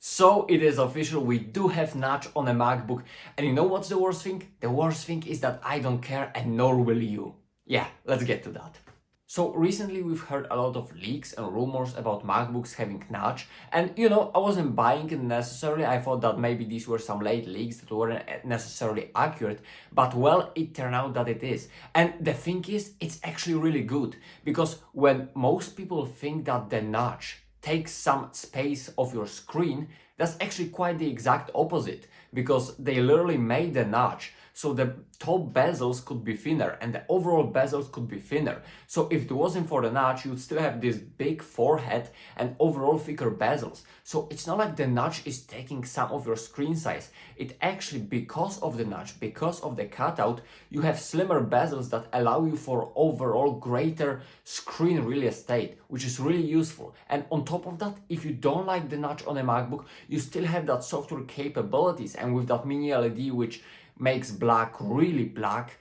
So it is official, we do have notch on a MacBook, and you know what's the worst thing? The worst thing is that I don't care and nor will you. Yeah, let's get to that. So recently we've heard a lot of leaks and rumors about MacBooks having notch, and I wasn't buying it necessarily. I thought that maybe these were some late leaks that weren't necessarily accurate, but well, it turned out that it is. And the thing is, it's actually really good, because when most people think that the notch takes some space of your screen, that's actually quite the exact opposite, because they literally made the notch so the top bezels could be thinner and the overall bezels could be thinner. So if it wasn't for the notch, you'd still have this big forehead and overall thicker bezels. So it's not like the notch is taking some of your screen size. It actually, because of the notch, because of the cutout, you have slimmer bezels that allow you for overall greater screen real estate, which is really useful. And on top of that, if you don't like the notch on a MacBook, you still have that software capabilities, and with that mini LED which makes black really black,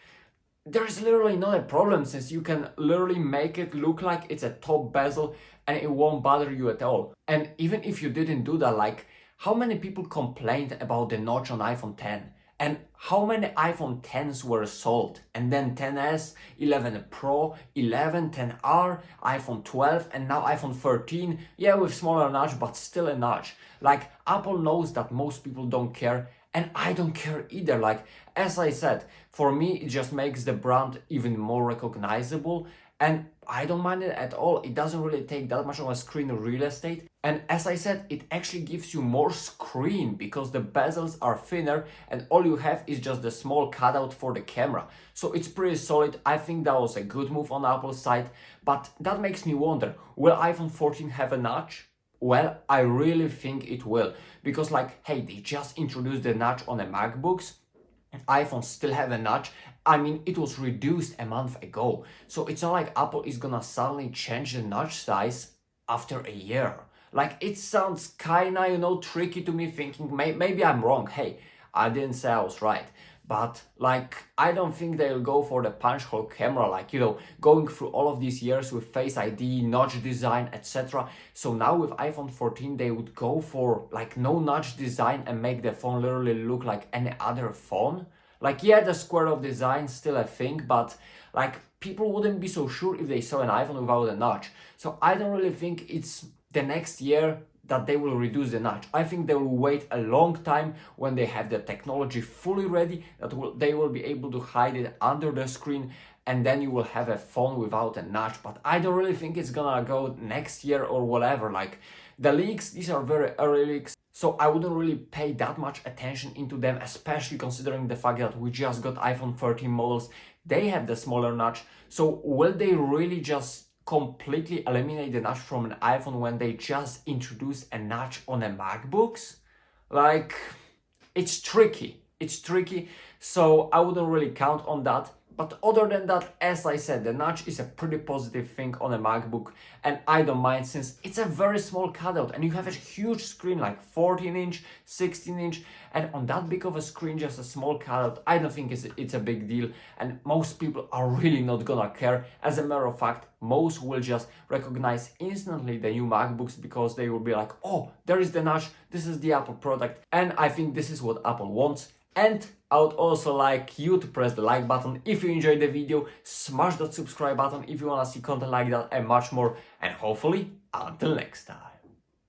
there's literally not a problem, since you can literally make it look like it's a top bezel and it won't bother you at all. And even if you didn't do that, like, how many people complained about the notch on iPhone 10? And how many iPhone 10s were sold? And then 10s, 11 Pro, 11, 10R, iPhone 12, and now iPhone 13. Yeah, with smaller notch, but still a notch. Like, Apple knows that most people don't care, and I don't care either. Like, as I said, for me, it just makes the brand even more recognizable, and I don't mind it at all. It doesn't really take that much of a screen real estate. And as I said, it actually gives you more screen because the bezels are thinner and all you have is just the small cutout for the camera. So it's pretty solid. I think that was a good move on Apple's side, but that makes me wonder, will iPhone 14 have a notch? Well, I really think it will, because like, hey, they just introduced the notch on the MacBooks. iPhones still have a notch. I mean, it was reduced a month ago. So it's not like Apple is gonna suddenly change the notch size after a year. Like, it sounds kinda, tricky to me, thinking maybe I'm wrong. Hey, I didn't say I was right. But like, I don't think they'll go for the punch hole camera, like, going through all of these years with Face ID, notch design, etc. So now with iPhone 14, they would go for like no notch design and make the phone literally look like any other phone. Like, yeah, the square of design is still a thing, but like, people wouldn't be so sure if they saw an iPhone without a notch. So I don't really think it's the next year that they will reduce the notch. I think they will wait a long time when they have the technology fully ready, they will be able to hide it under the screen, and then you will have a phone without a notch. But I don't really think it's gonna go next year or whatever. Like, the leaks, these are very early leaks, so I wouldn't really pay that much attention into them, especially considering the fact that we just got iPhone 13 models. They have the smaller notch. So will they really just completely eliminate the notch from an iPhone when they just introduced a notch on a MacBooks? Like, it's tricky. So I wouldn't really count on that. But other than that, as I said, the notch is a pretty positive thing on a MacBook, and I don't mind, since it's a very small cutout and you have a huge screen, like 14-inch, 16-inch, and on that big of a screen, just a small cutout, I don't think it's a big deal, and most people are really not gonna care. As a matter of fact, most will just recognize instantly the new MacBooks, because they will be like, oh, there is the notch, this is the Apple product, and I think this is what Apple wants. And I would also like you to press the like button if you enjoyed the video, smash that subscribe button if you wanna see content like that and much more, and hopefully until next time.